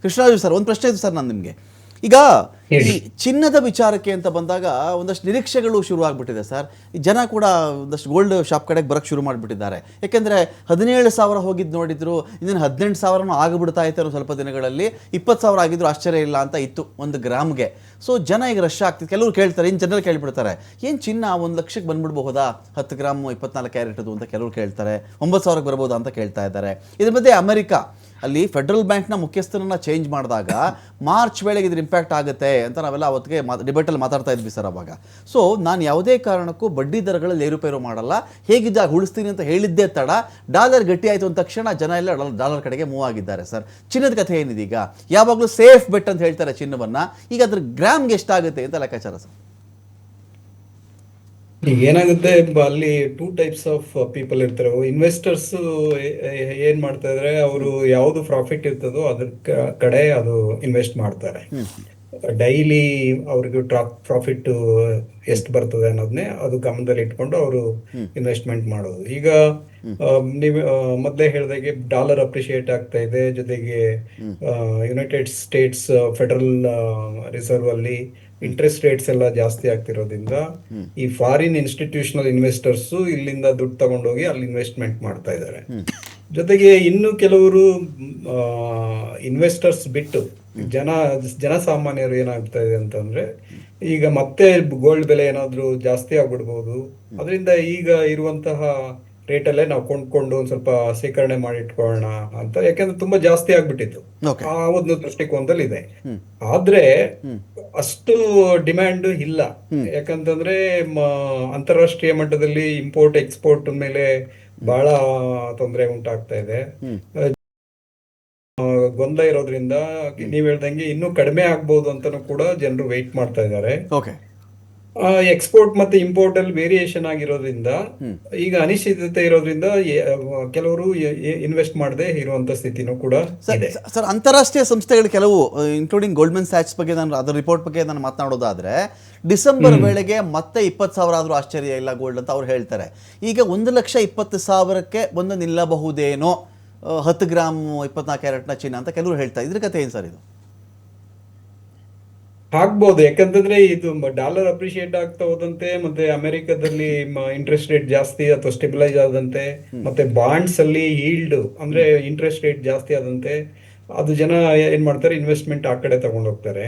Krishnaraju sir, ಒಂದು ಪ್ರಶ್ನೆ ಇದೆ ಸರ್ ನಾನು ನಿಮಗೆ. ಈಗ ಈ ಹೇಳಿ. ಚಿನ್ನದ ವಿಚಾರಕ್ಕೆ ಅಂತ ಬಂದಾಗ ಒಂದಷ್ಟು ನಿರೀಕ್ಷೆಗಳು ಶುರು ಆಗ್ಬಿಟ್ಟಿದೆ ಸರ್. ಈ ಜನ ಕೂಡ ಒಂದಷ್ಟು ಗೋಲ್ಡ್ ಶಾಪ್ ಕಡೆಗೆ ಬರೋಕ್ಕೆ ಶುರು ಮಾಡಿಬಿಟ್ಟಿದ್ದಾರೆ. ಯಾಕೆಂದರೆ 17,000 ಹೋಗಿದ್ದು ನೋಡಿದ್ರು, ಇನ್ನೇನು 18,000 ಆಗಿಬಿಡ್ತಾ ಇತ್ತು ಅನ್ನೋ ಸ್ವಲ್ಪ ದಿನಗಳಲ್ಲಿ. 20,000 ಆಗಿದ್ರು ಆಶ್ಚರ್ಯ ಇಲ್ಲ ಅಂತ ಇತ್ತು ಒಂದು ಗ್ರಾಮ್ಗೆ. ಸೊ ಜನ ಈಗ ರಶ್ ಆಗ್ತಿತ್ತು. ಕೆಲವರು ಕೇಳ್ತಾರೆ, ಇನ್ನು ಜನರು ಕೇಳ್ಬಿಡ್ತಾರೆ, ಏನು ಚಿನ್ನ 1 ಲಕ್ಷಕ್ಕೆ ಬಂದ್ಬಿಡ್ಬಹುದಾ 10 ಗ್ರಾಮ್ 24 ಕ್ಯಾರೆಟದು ಅಂತ ಕೆಲವರು ಕೇಳ್ತಾರೆ. 9,000ಕ್ಕೆ ಬರ್ಬೋದಾ ಅಂತ ಕೇಳ್ತಾ ಇದ್ದಾರೆ. ಇದ್ರ ಮಧ್ಯೆ ಅಮೆರಿಕ ಅಲ್ಲಿ ಫೆಡರಲ್ ಬ್ಯಾಂಕ್ನ ಮುಖ್ಯಸ್ಥರನ್ನ ಚೇಂಜ್ ಮಾಡಿದಾಗ ಮಾರ್ಚ್ ವೇಳೆಗೆ ಇದ್ರ ಇಂಪ್ಯಾಕ್ಟ್ ಆಗುತ್ತೆ ಅಂತ ನಾವೆಲ್ಲ ಅವತ್ತಿಗೆ ಡಿಬೇಟಲ್ಲಿ ಮಾತಾಡ್ತಾ ಇದ್ವಿ ಸರ್ ಅವಾಗ. ಸೊ ನಾನು ಯಾವುದೇ ಕಾರಣಕ್ಕೂ ಬಡ್ಡಿ ದರಗಳಲ್ಲಿ ಏರುಪೇರು ಮಾಡಲ್ಲ, ಹೇಗಿದ್ದಾಗ ಉಳಿಸ್ತೀನಿ ಅಂತ ಹೇಳಿದ್ದೇ ತಡ ಡಾಲರ್ ಗಟ್ಟಿ ಆಯಿತು ಅಂದ ತಕ್ಷಣ ಜನ ಎಲ್ಲ ಡಾಲರ್ ಕಡೆಗೆ ಮೂವ್ ಆಗಿದ್ದಾರೆ ಸರ್. ಚಿನ್ನದ ಕಥೆ ಏನಿದೆ ಈಗ? ಯಾವಾಗಲೂ ಸೇಫ್ ಬೆಟ್ ಅಂತ ಹೇಳ್ತಾರೆ ಚಿನ್ನವನ್ನು, ಈಗ ಅದ್ರ ಗ್ರಾಮ್ಗೆ ಎಷ್ಟಾಗುತ್ತೆ ಅಂತ ಲೆಕ್ಕಾಚಾರ ಸರ್? ಈಗ ಏನಾಗುತ್ತೆ, ಅಲ್ಲಿ 2 ಟೈಪ್ಸ್ ಆಫ್ ಪೀಪಲ್ ಇರ್ತಾರೆ. ಇನ್ವೆಸ್ಟರ್ಸ್ ಏನ್ ಮಾಡ್ತಾ ಇದಾರೆ, ಅವರು ಯಾವ್ದು ಪ್ರಾಫಿಟ್ ಇರ್ತದೋ ಅದ್ರ ಕಡೆ ಅದು ಇನ್ವೆಸ್ಟ್ ಮಾಡ್ತಾರೆ. ಡೈಲಿ ಅವ್ರಿಗೆ ಪ್ರಾಫಿಟ್ ಎಷ್ಟು ಬರ್ತದೆ ಅನ್ನೋದನ್ನೇ ಅದು ಗಮನದಲ್ಲಿ ಇಟ್ಕೊಂಡು ಅವರು ಇನ್ವೆಸ್ಟ್ಮೆಂಟ್ ಮಾಡೋದು. ಈಗ ನೀವು ಮೊದಲೇ ಹೇಳಿದಾಗೆ ಡಾಲರ್ ಅಪ್ರಿಶಿಯೇಟ್ ಆಗ್ತಾ ಇದೆ, ಜೊತೆಗೆ ಯುನೈಟೆಡ್ ಸ್ಟೇಟ್ಸ್ ಫೆಡರಲ್ ರಿಸರ್ವ್ ಅಲ್ಲಿ ಇಂಟ್ರೆಸ್ಟ್ ರೇಟ್ಸ್ ಎಲ್ಲ ಜಾಸ್ತಿ ಆಗ್ತಿರೋದ್ರಿಂದ ಈ ಫಾರಿನ್ ಇನ್ಸ್ಟಿಟ್ಯೂಷನಲ್ ಇನ್ವೆಸ್ಟರ್ಸ್ ಇಲ್ಲಿಂದ ದುಡ್ಡು ತಗೊಂಡೋಗಿ ಅಲ್ಲಿ ಇನ್ವೆಸ್ಟ್ಮೆಂಟ್ ಮಾಡ್ತಾ ಇದ್ದಾರೆ. ಜೊತೆಗೆ ಇನ್ನು ಕೆಲವರು ಇನ್ವೆಸ್ಟರ್ಸ್ ಬಿಟ್ಟು ಜನಸಾಮಾನ್ಯರು ಏನಾಗ್ತಾ ಇದೆ ಅಂತಂದ್ರೆ, ಈಗ ಮತ್ತೆ ಗೋಲ್ಡ್ ಬೆಲೆ ಏನಾದ್ರು ಜಾಸ್ತಿ ಆಗ್ಬಿಡ್ಬೋದು, ಅದರಿಂದ ಈಗ ಇರುವಂತಹ ರೇಟಲ್ಲೇ ನಾವು ಕೊಂಡ್ಕೊಂಡು ಒಂದ್ ಸ್ವಲ್ಪ ಶೇಖರಣೆ ಮಾಡಿ ಇಟ್ಕೊಳ್ಳೋಣ ಅಂತ. ಯಾಕಂದ್ರೆ ತುಂಬಾ ಜಾಸ್ತಿ ಆಗ್ಬಿಟ್ಟಿತ್ತು ಆ ಒಂದು ದೃಷ್ಟಿಕೋನದಲ್ಲಿ ಇದೆ. ಆದ್ರೆ ಅಷ್ಟು ಡಿಮ್ಯಾಂಡ್ ಇಲ್ಲ. ಯಾಕಂತಂದ್ರೆ ಅಂತಾರಾಷ್ಟ್ರೀಯ ಮಟ್ಟದಲ್ಲಿ ಇಂಪೋರ್ಟ್ ಎಕ್ಸ್ಪೋರ್ಟ್ ಮೇಲೆ ಬಹಳ ತೊಂದರೆ ಉಂಟಾಗ್ತಾ ಇದೆ. ಗೊಂದಲ ಇರೋದ್ರಿಂದ ನೀವ್ ಹೇಳ್ದಂಗೆ ಇನ್ನೂ ಕಡಿಮೆ ಆಗ್ಬಹುದು ಅಂತಾನು ಕೂಡ ಜನರು ವೆಯ್ಟ್ ಮಾಡ್ತಾ ಇದ್ದಾರೆ. ಎಕ್ಸ್ಪೋರ್ಟ್ ಮತ್ತೆ ಇಂಪೋರ್ಟ್ ಅಲ್ಲಿ ವೇರಿಯೇಷನ್ ಆಗಿರೋದ್ರಿಂದ ಈಗ ಅನಿಶ್ಚಿತತೆ ಇರೋದ್ರಿಂದ ಕೆಲವರು ಇನ್ವೆಸ್ಟ್ ಮಾಡದೆ ಇರುವಂತ ಸ್ಥಿತಿನೂ ಕೂಡ ಇದೆ ಸರ್. ಅಂತಾರಾಷ್ಟ್ರೀಯ ಸಂಸ್ಥೆಗಳು ಕೆಲವು, ಇನ್ಕ್ಲೂಡಿಂಗ್ ಗೋಲ್ಡ್ಮನ್ ಸ್ಯಾಕ್ಸ್ ಬಗ್ಗೆ ನಾನು ಅದರ ರಿಪೋರ್ಟ್ ಬಗ್ಗೆ ನಾನು ಮಾತನಾಡೋದಾದ್ರೆ, ಡಿಸೆಂಬರ್ ವೇಳೆಗೆ ಮತ್ತೆ 20,000 ಆದ್ರೂ ಆಶ್ಚರ್ಯ ಇಲ್ಲ ಗೋಲ್ಡ್ ಅಂತ ಅವ್ರು ಹೇಳ್ತಾರೆ. ಈಗ 1,20,000ಕ್ಕೆ ಬಂದು ನಿಲ್ಲಬಹುದೇನೋ 10 ಗ್ರಾಮ್ 24 ಕ್ಯಾರೆಟ್ನ ಚಿನ್ನ ಅಂತ ಕೆಲವರು ಹೇಳ್ತಾರೆ. ಇದ್ರ ಕಥೆ ಏನು ಸರ್ ಇದು? ಆಗ್ಬಹುದು. ಯಾಕಂತಂದ್ರೆ ಇದು ಡಾಲರ್ ಅಪ್ರಿಶಿಯೇಟ್ ಆಗ್ತಾ ಹೋದಂತೆ, ಮತ್ತೆ ಅಮೆರಿಕದಲ್ಲಿ ಇಂಟ್ರೆಸ್ಟ್ ರೇಟ್ ಜಾಸ್ತಿ ಅಥವಾ ಸ್ಟೆಬಿಲೈಸ್ ಆದಂತೆ, ಮತ್ತೆ ಬಾಂಡ್ಸ್ ಅಲ್ಲಿ ಈಲ್ಡ್ ಅಂದ್ರೆ ಇಂಟ್ರೆಸ್ಟ್ ರೇಟ್ ಜಾಸ್ತಿ ಆದಂತೆ ಅದು ಜನ ಏನ್ ಮಾಡ್ತಾರೆ, ಇನ್ವೆಸ್ಟ್ಮೆಂಟ್ ಆ ಕಡೆ ತಗೊಂಡು ಹೋಗ್ತಾರೆ.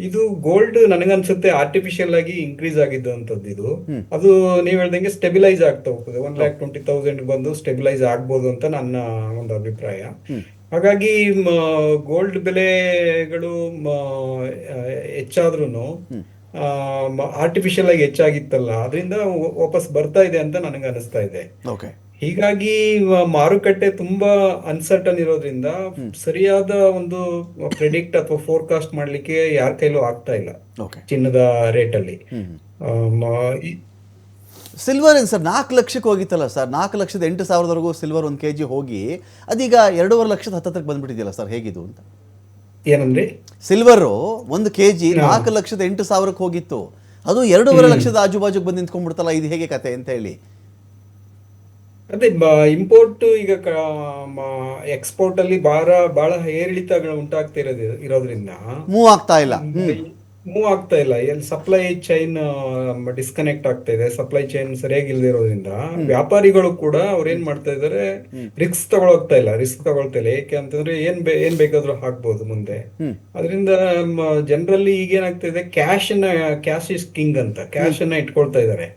ಇದು ಗೋಲ್ಡ್ ನನಗನ್ಸುತ್ತೆ ಆರ್ಟಿಫಿಷಿಯಲ್ ಆಗಿ ಇನ್ಕ್ರೀಸ್ ಆಗಿದ್ದಂಥದ್ದು. ಇದು ಅದು ನೀವ್ ಹೇಳ್ದಂಗೆ ಸ್ಟೆಬಿಲೈಸ್ ಆಗ್ತಾ ಹೋಗ್ತದೆ. 1,20,000 ಬಂದು ಸ್ಟೆಬಿಲೈಸ್ ಆಗ್ಬೋದು ಅಂತ ನನ್ನ ಒಂದು ಅಭಿಪ್ರಾಯ. ಹಾಗಾಗಿ ಗೋಲ್ಡ್ ಬೆಲೆಗಳು ಹೆಚ್ಚಾದ್ರೂ ಆರ್ಟಿಫಿಷಿಯಲ್ ಆಗಿ ಹೆಚ್ಚಾಗಿತ್ತಲ್ಲ, ಅದರಿಂದ ವಾಪಸ್ ಬರ್ತಾ ಇದೆ ಅಂತ ನನಗೆ ಅನಿಸ್ತಾ ಇದೆ. ಹೀಗಾಗಿ ಮಾರುಕಟ್ಟೆ ತುಂಬಾ ಅನ್ಸರ್ಟನ್ ಇರೋದ್ರಿಂದ ಸರಿಯಾದ ಒಂದು ಪ್ರೆಡಿಕ್ಟ್ ಅಥವಾ ಫೋರ್ಕಾಸ್ಟ್ ಮಾಡ್ಲಿಕ್ಕೆ ಯಾರ ಕೈಲೂ ಆಗ್ತಾ ಇಲ್ಲ ಚಿನ್ನದ ರೇಟ್ ಅಲ್ಲಿ. ಸಿಲ್ವರ್ ಏನು ಸರ್ 4 ಲಕ್ಷಕ್ಕೆ ಹೋಗಿತ್ತಲ್ಲ ಸರ್, 4,08,000ವರೆಗೂ ಸಿಲ್ವರ್ 1 kg ಹೋಗಿ ಅದೀಗ 2.5 ಲಕ್ಷದ ಹತ್ತತ್ರಕ್ಕೆ ಬಂದ್ಬಿಟ್ಟಿದೆಯಲ್ಲ ಸರ್, ಹೇಗಿದು ಅಂತ? ಏನಂದ್ರೆ ಸಿಲ್ವರು 1 kg 4,08,000ಕ್ಕೆ ಹೋಗಿತ್ತು, ಅದು 2.5 ಲಕ್ಷದ ಆಜುಬಾಜುಗೆ ಬಂದು ನಿಂತ್ಕೊಂಡ್ಬಿಡ್ತಲ್ಲ, ಇದು ಹೇಗೆ ಕತೆ ಅಂತ ಹೇಳಿ. ಅದೇ ಇಂಪೋರ್ಟ್ ಈಗ ಎಕ್ಸ್ಪೋರ್ಟ್ ಅಲ್ಲಿ ಬಹಳ ಏರಿಳಿತಗಳು ಉಂಟಾಗ್ತಾ ಇರೋದ್ರಿಂದ ಮೂವ್ ಆಗ್ತಾ ಇಲ್ಲ. ಎಲ್ಲಿ ಸಪ್ಲೈ ಚೈನ್ ಡಿಸ್ಕನೆಕ್ಟ್ ಆಗ್ತಾ ಇದೆ, ಸಪ್ಲೈ ಚೈನ್ ಸರಿಯಾಗಿ ಇಲ್ದಿರೋದ್ರಿಂದ ವ್ಯಾಪಾರಿಗಳು ಕೂಡ ಅವ್ರು ಏನ್ ಮಾಡ್ತಾ ಇದಾರೆ, ರಿಸ್ಕ್ ತಗೊಳ್ತಾ ಇಲ್ಲ. ಏಕೆ ಅಂತಂದ್ರೆ ಏನ್ ಬೇಕಾದ್ರೂ ಹಾಕ್ಬೋದು ಮುಂದೆ. ಅದರಿಂದ ಜನರಲ್ಲಿ ಈಗ ಏನಾಗ್ತಾ ಇದೆ, ಕ್ಯಾಶ್ ಇಸ್ ಕಿಂಗ್ ಅಂತ ಕ್ಯಾಶ್ ಅನ್ನ ಇಟ್ಕೊಳ್ತಾ ಇದಾರೆ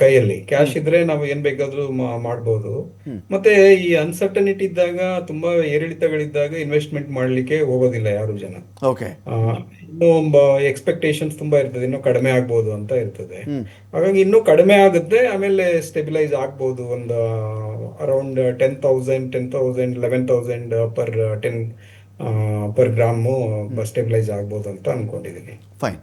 ಕೈಯಲ್ಲಿ. ಕ್ಯಾಶ್ ಇದ್ರೆ ನಾವು ಏನ್ ಬೇಕಾದ್ರೂ ಮಾಡ್ಬೋದು. ಮತ್ತೆ ಈ ಅನ್ಸರ್ಟನಿಟಿ ಇದ್ದಾಗ, ತುಂಬಾ ಏರಿಳಿತಗಳಿದ್ದಾಗ ಇನ್ವೆಸ್ಟ್ಮೆಂಟ್ ಮಾಡ್ಲಿಕ್ಕೆ ಹೋಗೋದಿಲ್ಲ ಯಾರು ಜನ. ಇನ್ನು ಎಕ್ಸ್ಪೆಕ್ಟೇಷನ್ಸ್ ತುಂಬಾ ಇರ್ತದೆ, ಇನ್ನು ಕಡಿಮೆ ಆಗ್ಬೋದು ಅಂತ ಇರ್ತದೆ. ಹಾಗಾಗಿ ಇನ್ನೂ ಕಡಿಮೆ ಆಗುತ್ತೆ, ಆಮೇಲೆ ಸ್ಟೆಬಿಲೈಸ್ ಆಗ್ಬೋದು. ಒಂದು ಅರೌಂಡ್ 10,000 11,000 ಪರ್ ಗ್ರಾಮು ಸ್ಟೆಬಿಲೈಸ್ ಆಗ್ಬೋದು ಅಂತ ಅನ್ಕೊಂಡಿದೀನಿ. ಫೈನ್.